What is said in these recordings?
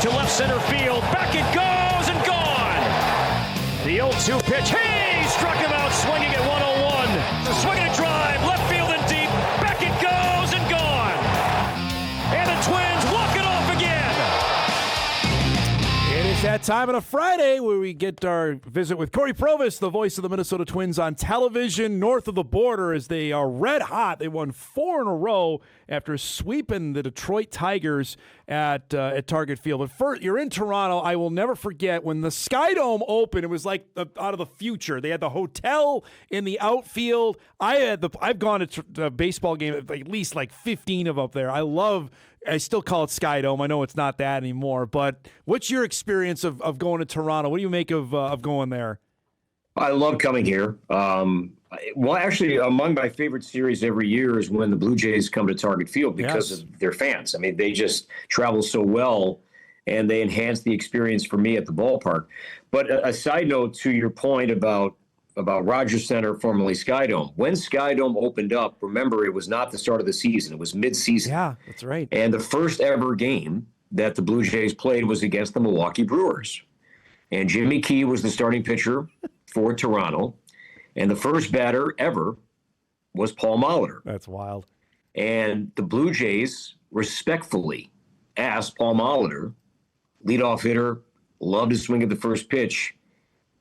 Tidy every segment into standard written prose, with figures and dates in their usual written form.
to left center field. Back it goes and gone. The 0-2 pitch. He struck him out swinging at 101. The swing and a drive, left field and deep. Back it goes and gone. And the Twins walk it off again. It is that time on a Friday where we get our visit with Cory Provus, the voice of the Minnesota Twins on television north of the border, as they are red hot. They won 4 in a row after sweeping the Detroit Tigers at Target Field. But first, you're in Toronto. I will never forget when the Sky Dome opened. It was like out of the future. They had the hotel in the outfield. I've gone to a baseball game at least like 15 of up there. I still call it Sky Dome. I know it's not that anymore. But what's your experience of going to Toronto? What do you make of going there? I love coming here. Well, actually, among my favorite series every year is when the Blue Jays come to Target Field because of their fans. I mean, they just travel so well, and they enhance the experience for me at the ballpark. But a side note to your point about Rogers Center, formerly Sky Dome. When Sky Dome opened up, remember, it was not the start of the season. It was mid-season. Yeah, that's right. And the first ever game that the Blue Jays played was against the Milwaukee Brewers. And Jimmy Key was the starting pitcher for Toronto. And the first batter ever was Paul Molitor. That's wild. And the Blue Jays respectfully asked Paul Molitor, leadoff hitter, loved to swing at the first pitch,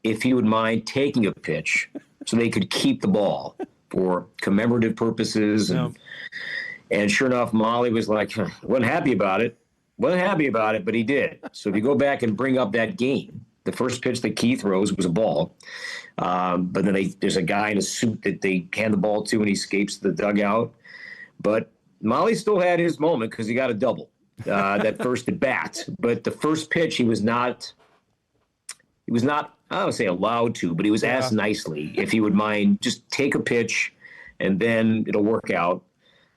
if he would mind taking a pitch so they could keep the ball for commemorative purposes. And sure enough, Molly was like, wasn't happy about it, but he did. So if you go back and bring up that game, the first pitch that Key throws was a ball. But then there's a guy in a suit that they hand the ball to, and he escapes the dugout. But Molly still had his moment because he got a double that first at bat. But the first pitch, he was not, I don't say allowed to, but he was asked nicely if he would mind just take a pitch and then it'll work out.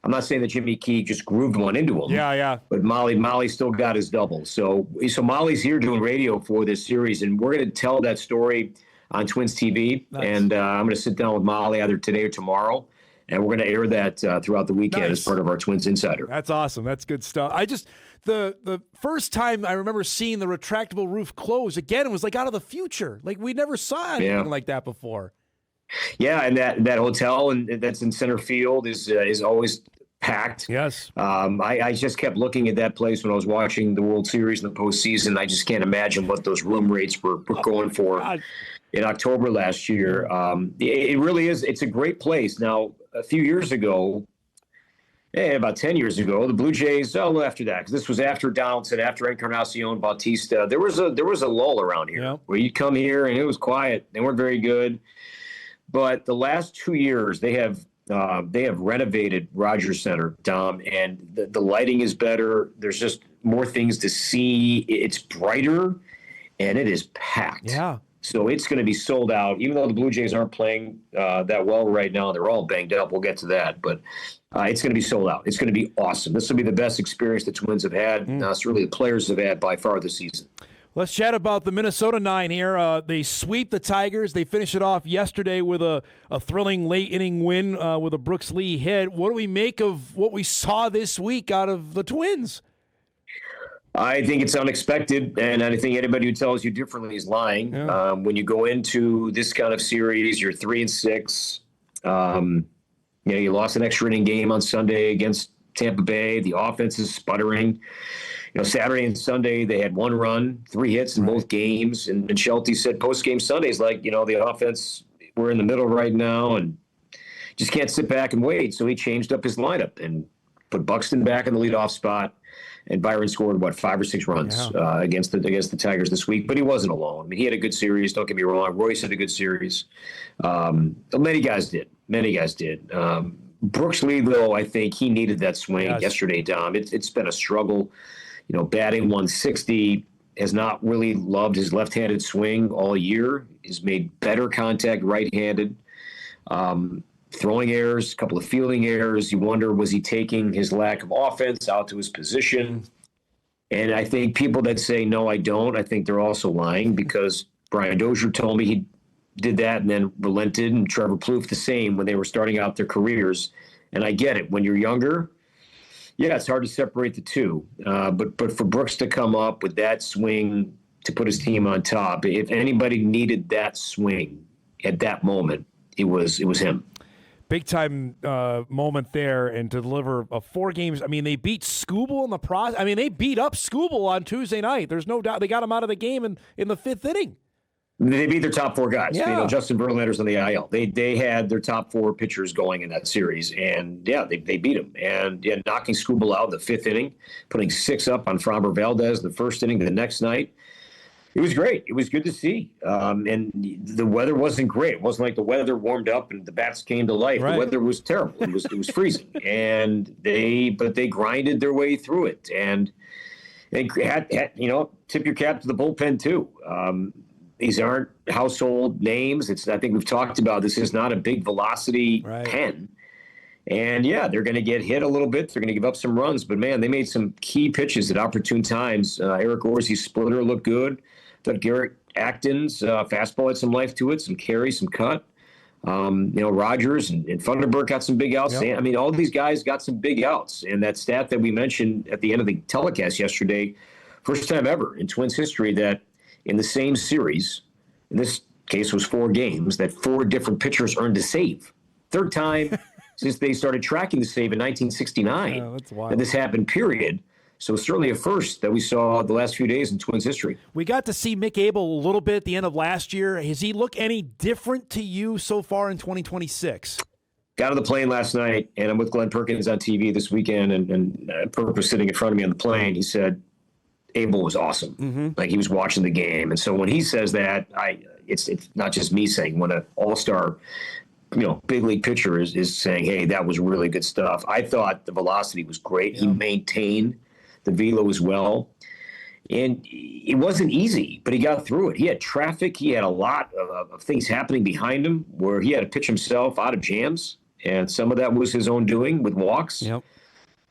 I'm not saying that Jimmy Key just grooved one into him. Yeah. But Molly still got his double. So Molly's here doing radio for this series, and we're going to tell that story on Twins TV. Nice. And I'm going to sit down with Molly either today or tomorrow, and we're going to air that throughout the weekend as part of our Twins Insider. That's awesome. That's good stuff. The first time I remember seeing the retractable roof close, again, it was like out of the future. Like we never saw anything like that before. Yeah, and that hotel and that's in center field is always packed. Yes. I just kept looking at that place when I was watching the World Series in the postseason. I just can't imagine what those room rates were going for in October last year. It really is. It's a great place. Now, a few years ago, about 10 years ago, the Blue Jays, after that, because this was after Donaldson, after Encarnacion, Bautista, there was a lull around here where you'd come here and it was quiet. They weren't very good. But the last 2 years, they have renovated Rogers Center, Dom, and the lighting is better. There's just more things to see. It's brighter, and it is packed. Yeah. So it's going to be sold out. Even though the Blue Jays aren't playing that well right now, they're all banged up. We'll get to that, but it's going to be sold out. It's going to be awesome. This will be the best experience the Twins have had. Certainly the players have had by far this season. Let's chat about the Minnesota Nine here. They sweep the Tigers. They finish it off yesterday with a thrilling late-inning win with a Brooks Lee hit. What do we make of what we saw this week out of the Twins? I think it's unexpected, and I think anybody who tells you differently is lying. Yeah. When you go into this kind of series, you're 3-6. You lost an extra inning game on Sunday against Tampa Bay. The offense is sputtering. Saturday and Sunday, they had 1 run, 3 hits in both games. And Shelty said post-game Sundays, the offense, we're in the middle right now and just can't sit back and wait. So he changed up his lineup and put Buxton back in the leadoff spot. And Byron scored, 5 or 6 runs against the Tigers this week. But he wasn't alone. I mean, he had a good series. Don't get me wrong. Royce had a good series. Many guys did. Brooks Lee, though, I think he needed that swing yesterday, Dom. It's been a struggle. Batting 160, has not really loved his left-handed swing all year. He's made better contact right-handed. Throwing errors, a couple of fielding errors. You wonder, was he taking his lack of offense out to his position? And I think people that say, no, I don't, I think they're also lying because Brian Dozier told me he did that and then relented, and Trevor Plouffe the same when they were starting out their careers. And I get it. When you're younger, Yeah, it's hard to separate the two. But for Brooks to come up with that swing to put his team on top, if anybody needed that swing at that moment, it was him. Big time moment there, and to deliver 4 games. I mean, they beat Skubal in the process. I mean, they beat up Skubal on Tuesday night. There's no doubt they got him out of the game in the 5th inning. They beat their top 4 guys. Yeah. You know, Justin Verlander's on the IL. They had their top 4 pitchers going in that series, and yeah, they beat him. And yeah, knocking Skubal out in the 5th inning, putting 6 up on Framber Valdez the 1st inning the next night. It was great. It was good to see. And the weather wasn't great. It wasn't like the weather warmed up and the bats came to life. Right. The weather was terrible. It was freezing. And they grinded their way through it. And they had tip your cap to the bullpen too. These aren't household names. I think we've talked about this is not a big velocity pen. And yeah, they're going to get hit a little bit. They're going to give up some runs. But man, they made some key pitches at opportune times. Eric Orsi's splitter looked good. Thought Garrett Acton's fastball had some life to it, some carry, some cut. Rogers and Funderburk got some big outs. Yep. I mean, all these guys got some big outs. And that stat that we mentioned at the end of the telecast yesterday, first time ever in Twins history that in the same series, in this case was 4 games, that 4 different pitchers earned a save. Third time since they started tracking the save in 1969. Oh, that's wild. And this happened, period. So certainly a first that we saw the last few days in Twins history. We got to see Mick Abel a little bit at the end of last year. Has he looked any different to you so far in 2026? Got on the plane last night, and I'm with Glenn Perkins on TV this weekend, and Perk was sitting in front of me on the plane. He said, Abel was awesome. Mm-hmm. Like he was watching the game. And so when he says that, it's not just me saying, when an all-star big league pitcher is saying, hey, that was really good stuff. I thought the velocity was great. Yeah. He maintained the velo as well. And it wasn't easy, but he got through it. He had traffic. He had a lot of things happening behind him where he had to pitch himself out of jams. And some of that was his own doing with walks. Yep.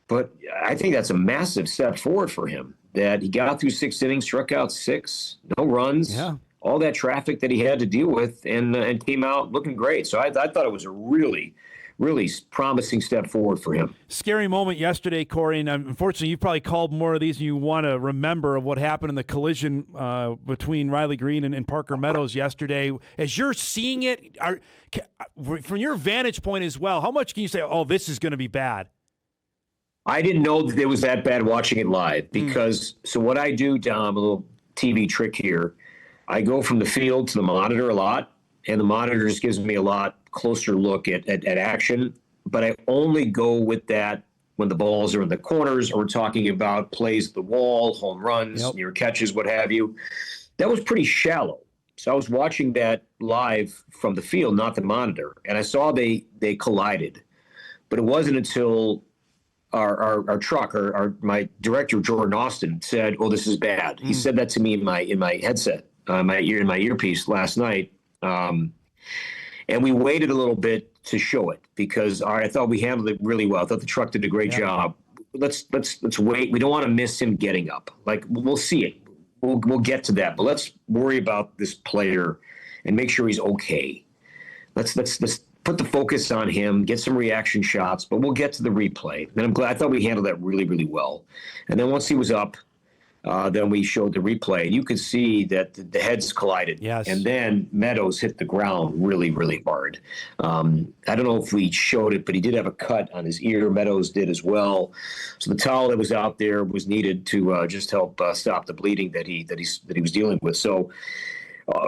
But I think that's a massive step forward for him, that he got through 6 innings, struck out 6, no runs. Yeah. All that traffic that he had to deal with, and came out looking great. So I thought it was a really, really promising step forward for him. Scary moment yesterday, Cory, and unfortunately you've probably called more of these than you want to remember of what happened in the collision between Riley Green and Parker Meadows yesterday. As you're seeing it, from your vantage point as well, how much can you say, oh, this is going to be bad? I didn't know that it was that bad watching it live because, so what I do, Dom, a little TV trick here, I go from the field to the monitor a lot, and the monitor just gives me a lot closer look at action. But I only go with that when the balls are in the corners, or we're talking about plays at the wall, home runs, near catches, what have you. That was pretty shallow. So I was watching that live from the field, not the monitor, and I saw they collided. But it wasn't until our truck, or my director, Jordan Austin, said, "Oh, this is bad." He said that to me in my headset. In my earpiece last night, and we waited a little bit to show it because I thought we handled it really well. I thought the truck did a great job. Let's wait. We don't want to miss him getting up. Like, we'll see it. We'll get to that, but let's worry about this player and make sure he's okay. Let's put the focus on him, get some reaction shots, but we'll get to the replay. And I'm glad. I thought we handled that really, really well. And then once he was up, then we showed the replay, and you could see that the heads collided. Yes. And then Meadows hit the ground really, really hard. I don't know if we showed it, but he did have a cut on his ear. Meadows did as well. So the towel that was out there was needed to just help stop the bleeding that he was dealing with. So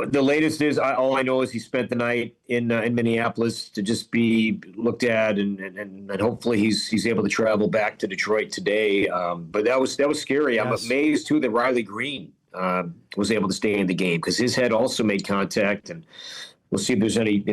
the latest is, all I know is he spent the night in Minneapolis to just be looked at, and hopefully he's able to travel back to Detroit today. But that was scary. Yes. I'm amazed too that Riley Green was able to stay in the game, because his head also made contact, and we'll see if there's any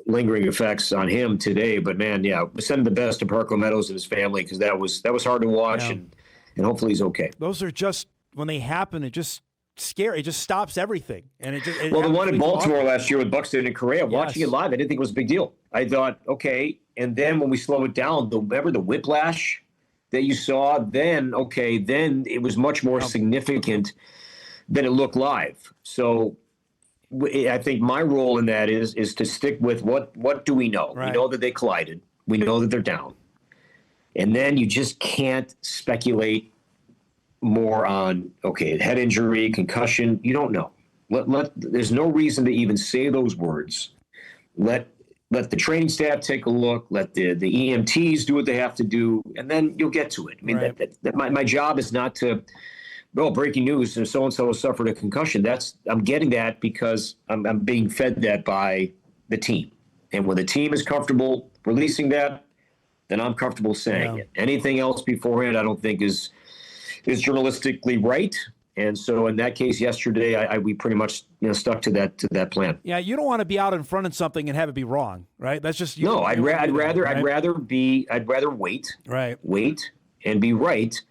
lingering effects on him today. But man, we're sending the best to Parker Meadows and his family, because that was hard to watch, and hopefully he's okay. Those are just, when they happen, it just scary. It just stops everything. And it the one in Baltimore last year with Buxton and Correa, watching it live, I didn't think it was a big deal. I thought, okay. And then when we slow it down, remember the whiplash that you saw? Then it was much more significant than it looked live. So I think my role in that is to stick with what do we know? Right. We know that they collided. We know that they're down. And then you just can't speculate more on, okay, head injury, concussion. You don't know. There's no reason to even say those words. Let the training staff take a look. Let the EMTs do what they have to do, and then you'll get to it. I mean, Right. my job is not to, breaking news, so-and-so has suffered a concussion. I'm getting that because I'm being fed that by the team. And when the team is comfortable releasing that, then I'm comfortable saying it. Anything else beforehand, I don't think is journalistically right. And so in that case, yesterday, we pretty much stuck to that plan. Yeah, you don't want to be out in front of something and have it be wrong, right? That's just No, I'd rather wait and be right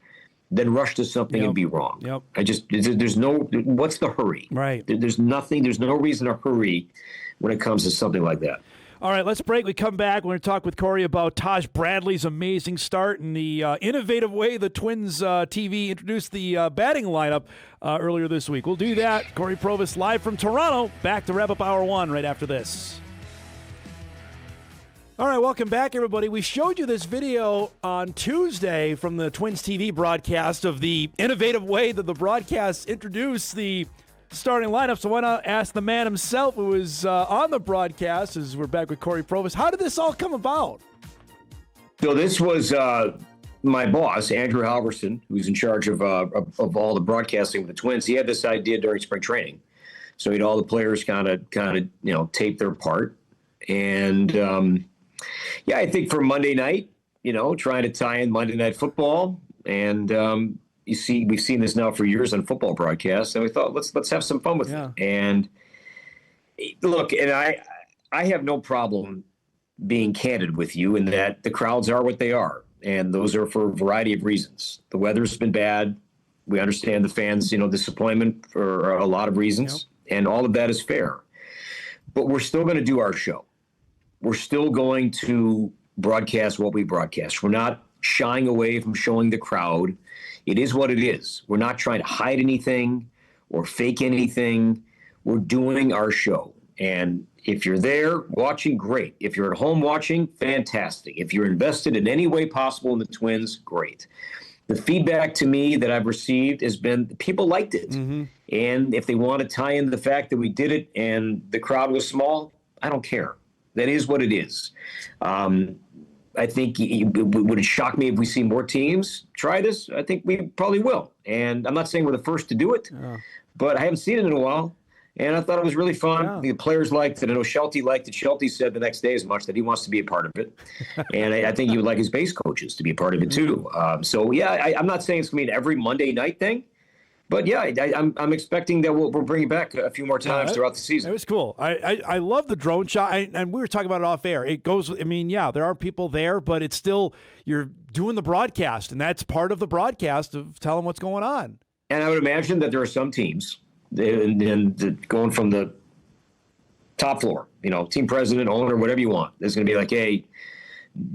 than rush to something and be wrong. Yep. There's what's the hurry? Right. There's no reason to hurry when it comes to something like that. All right, let's break. We come back. We're going to talk with Cory about Taj Bradley's amazing start and the innovative way the Twins TV introduced the batting lineup earlier this week. We'll do that. Cory Provus live from Toronto. Back to wrap up Hour 1 right after this. All right, welcome back, everybody. We showed you this video on Tuesday from the Twins TV broadcast of the innovative way that the broadcast introduced the starting lineup. So why not ask the man himself who was on the broadcast as we're back with Cory Provus. How did this all come about? So this was my boss, Andrew Halverson, who's in charge of all the broadcasting of the Twins. He had this idea during spring training. So he had all the players kind of tape their part. And I think for Monday night, trying to tie in Monday Night Football. And we've seen this now for years on football broadcasts, and we thought let's have some fun with it. And look, and I have no problem being candid with you in that the crowds are what they are, and those are for a variety of reasons. The weather's been bad. We understand the fans, disappointment for a lot of reasons, and all of that is fair. But we're still going to do our show. We're still going to broadcast what we broadcast. We're not shying away from showing the crowd. It is what it is. We're not trying to hide anything or fake anything. We're doing our show. And if you're there watching, great. If you're at home watching, fantastic. If you're invested in any way possible in the Twins, great. The feedback to me that I've received has been people liked it. Mm-hmm. And if they want to tie in the fact that we did it and the crowd was small, I don't care. That is what it is. I think would it shock me if we see more teams try this? I think we probably will. And I'm not saying we're the first to do it, but I haven't seen it in a while. And I thought it was really fun. Yeah. The players liked it. I know Shelty liked it. Shelty said the next day as much that he wants to be a part of it. And I think he would like his base coaches to be a part of it too. I'm not saying it's going to be an every Monday night thing. But I'm expecting that we'll bring it back a few more times throughout the season. It was cool. I love the drone shot, and we were talking about it off air. It goes. I mean, there are people there, but it's still you're doing the broadcast, and that's part of the broadcast of telling what's going on. And I would imagine that there are some teams, and going from the top floor, team president, owner, whatever you want. There's going to be like, hey,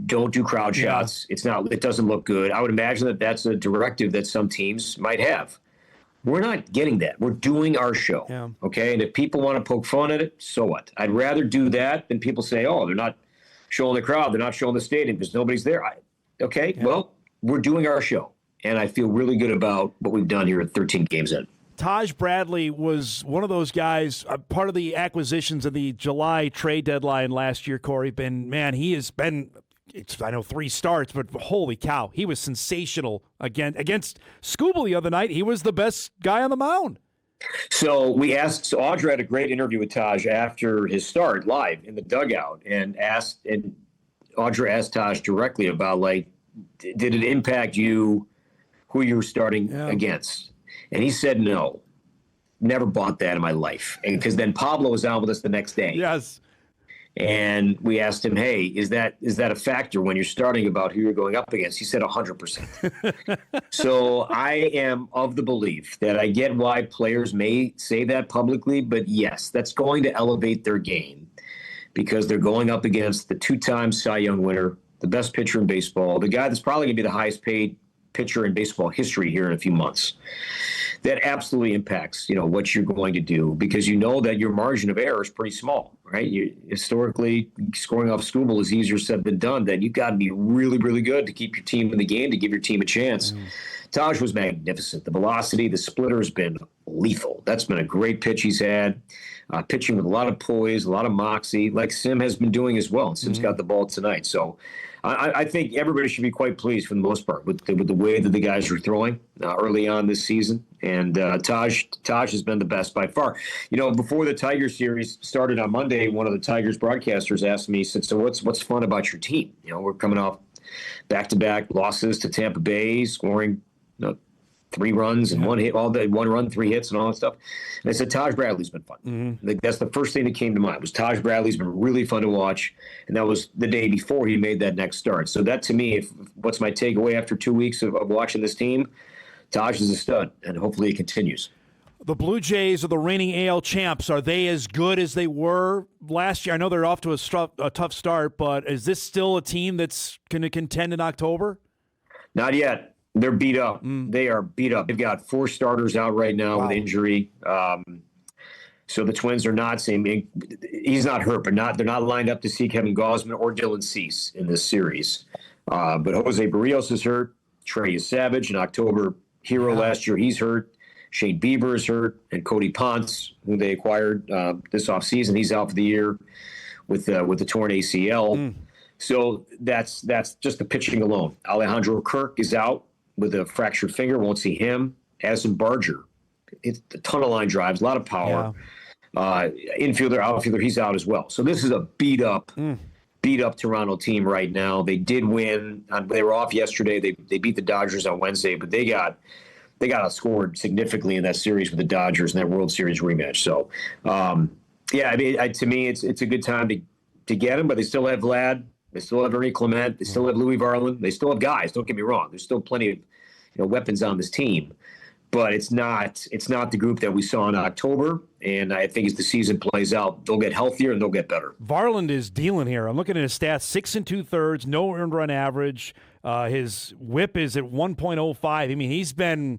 don't do crowd shots. It doesn't look good. I would imagine that that's a directive that some teams might have. We're not getting that. We're doing our show, okay? And if people want to poke fun at it, so what? I'd rather do that than people say, oh, they're not showing the crowd, they're not showing the stadium because nobody's there. Well, we're doing our show, and I feel really good about what we've done here at 13 games in. Taj Bradley was one of those guys, part of the acquisitions of the July trade deadline last year, Cory. He has been... I know 3 starts, but holy cow, he was sensational against Scooble the other night. He was the best guy on the mound. So Audra had a great interview with Taj after his start live in the dugout and Audra asked Taj directly about, did it impact you who you were starting against? And he said, no, never bought that in my life. Because then Pablo was on with us the next day. Yes. And we asked him, hey, is that a factor when you're starting about who you're going up against? He said 100%. So I am of the belief that I get why players may say that publicly, but yes, that's going to elevate their game because they're going up against the 2-time Cy Young winner, the best pitcher in baseball, the guy that's probably going to be the highest paid pitcher in baseball history here in a few months. that absolutely impacts, what you're going to do, because you know that your margin of error is pretty small, right? Historically, scoring off Skubal is easier said than done. Then you've got to be really, really good to keep your team in the game, to give your team a chance. Taj was magnificent. The velocity, the splitter has been lethal. That's been a great pitch he's had. Pitching with a lot of poise, a lot of moxie, like Sim has been doing as well. And Sim's got the ball tonight. So I think everybody should be quite pleased for the most part with the way that the guys are throwing early on this season. And Taj has been the best by far. Before the Tigers series started on Monday, one of the Tigers broadcasters asked me, he said, so what's fun about your team? We're coming off back-to-back losses to Tampa Bay, scoring 3 runs and 1 hit all day, 1 run, 3 hits, and all that stuff. And I said, Taj Bradley's been fun. That's the first thing that came to mind was Taj Bradley's been really fun to watch. And that was the day before he made that next start. So that, to me, what's my takeaway after 2 weeks of watching this team? Taj is a stud, and hopefully it continues. The Blue Jays are the reigning AL champs. Are they as good as they were last year? I know they're off to a tough start, but is this still a team that's going to contend in October? Not yet. They're beat up. They are beat up. They've got 4 starters out right now with injury. So the Twins are not saying he's not hurt, but they're not lined up to see Kevin Gausman or Dylan Cease in this series. But Jose Barrios is hurt. Trey is Savage, an October hero last year. He's hurt. Shane Bieber is hurt, and Cody Ponce, who they acquired this offseason, he's out for the year with the torn ACL. So that's just the pitching alone. Alejandro Kirk is out with a fractured finger, won't see him. Addison Barger, it's a ton of line drives, a lot of power. Infielder, outfielder, he's out as well. So this is a beat up Toronto team right now. They did win. They were off yesterday. They beat the Dodgers on Wednesday, but they got outscored significantly in that series with the Dodgers in that World Series rematch. So, to me, it's a good time to get them, but they still have Vlad. They still have Ernie Clement. They still have Louis Varland. They still have guys. Don't get me wrong. There's still plenty of weapons on this team, but it's not the group that we saw in October. And I think as the season plays out, they'll get healthier and they'll get better. Varland is dealing here. I'm looking at his stats: 6 2/3, no earned run average. His WHIP is at 1.05. I mean, he's been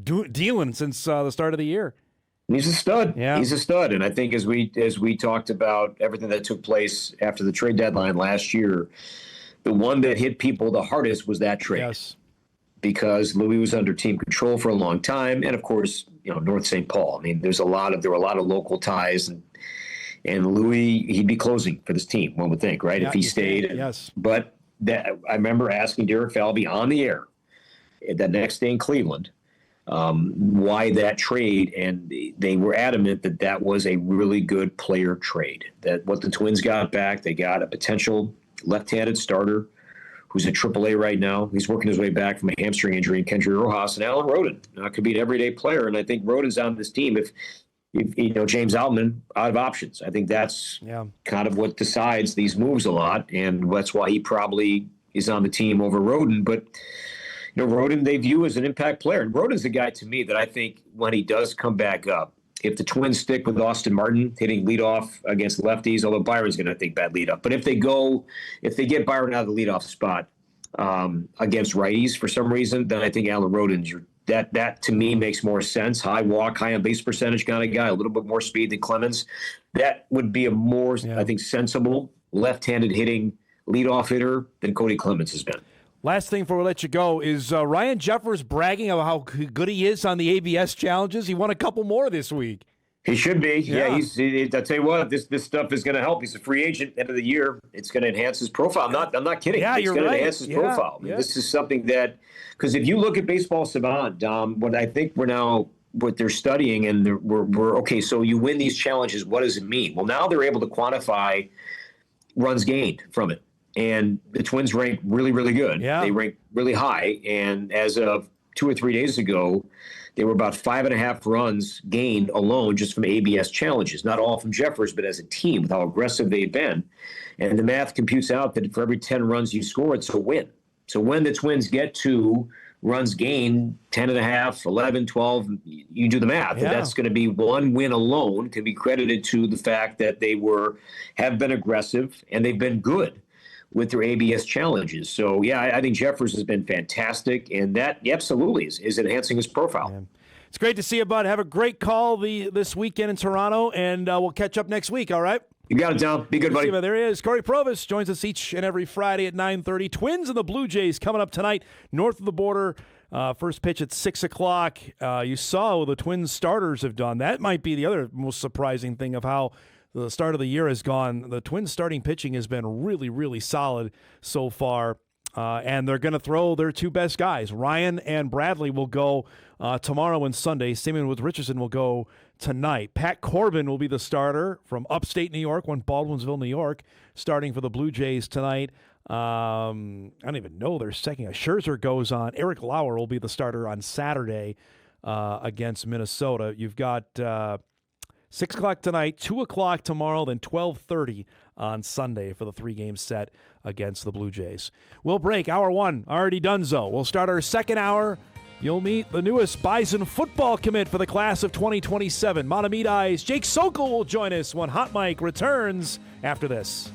dealing since the start of the year. He's a stud. Yeah. He's a stud. And I think as we talked about everything that took place after the trade deadline last year, the one that hit people the hardest was that trade. Yes. Because Louis was under team control for a long time. And of course, North St. Paul. I mean, there were a lot of local ties, and Louis, he'd be closing for this team, one would think, right? If he stayed. Yes. But I remember asking Derek Falvey on the air that next day in Cleveland, why that trade, and they were adamant that was a really good player trade. That what the Twins got back, they got a potential left-handed starter who's at AAA right now. He's working his way back from a hamstring injury, Kendry Rojas, and Alan Rodin could be an everyday player. And I think Rodin's on this team if James Outman out of options. I think that's kind of what decides these moves a lot, and that's why he probably is on the team over Rodin. But Rodin they view as an impact player. And Rodin's a guy to me that I think when he does come back up, if the Twins stick with Austin Martin hitting leadoff against lefties, although Byron's going to think bad leadoff. But if they get Byron out of the leadoff spot against righties for some reason, then I think Alan Rodin's that to me makes more sense. High walk, high on base percentage kind of guy, a little bit more speed than Clemens. That would be a more, I think, sensible left-handed hitting leadoff hitter than Cody Clemens has been. Last thing before we let you go is Ryan Jeffers bragging about how good he is on the ABS challenges. He won a couple more this week. He should be. Yeah, I'll tell you what, this stuff is going to help. He's a free agent end of the year. It's going to enhance his profile. I'm not kidding. Yeah, it's going to enhance his profile. I mean, this is something that, because if you look at Baseball Savant, Dom, what I think what they're studying, and we're okay, so you win these challenges, what does it mean? Well, now they're able to quantify runs gained from it. And the Twins rank really, really good. Yeah. They rank really high. And as of 2 or 3 days ago, they were about 5.5 runs gained alone just from ABS challenges. Not all from Jeffers, but as a team with how aggressive they've been. And the math computes out that for every 10 runs you score, it's a win. So when the Twins get to runs gained, 10.5, 11, 12, you do the math. Yeah. And that's going to be one win alone can be credited to the fact that they have been aggressive and they've been good with their ABS challenges. So, yeah, I think Jeffers has been fantastic, and that absolutely is enhancing his profile. Yeah. It's great to see you, bud. Have a great call this weekend in Toronto, and we'll catch up next week, all right? You got it, Dom. Be good, buddy. There he is. Cory Provus joins us each and every Friday at 9:30. Twins and the Blue Jays coming up tonight, north of the border. First pitch at 6 o'clock. You saw what the Twins starters have done. That might be the other most surprising thing of how the start of the year has gone. The Twins starting pitching has been really, really solid so far. And they're going to throw their two best guys. Ryan and Bradley will go tomorrow and Sunday. Same with Richardson will go tonight. Pat Corbin will be the starter from upstate New York, Baldwinsville, New York, starting for the Blue Jays tonight. I don't even know their second. Scherzer goes on. Eric Lauer will be the starter on Saturday against Minnesota. You've got 6 o'clock tonight, 2 o'clock tomorrow, then 12:30 on Sunday for the 3-game set against the Blue Jays. We'll break. Hour 1 already donezo. We'll start our second hour. You'll meet the newest Bison football commit for the class of 2027. Matamidai's Jake Sokol will join us when Hot Mike returns after this.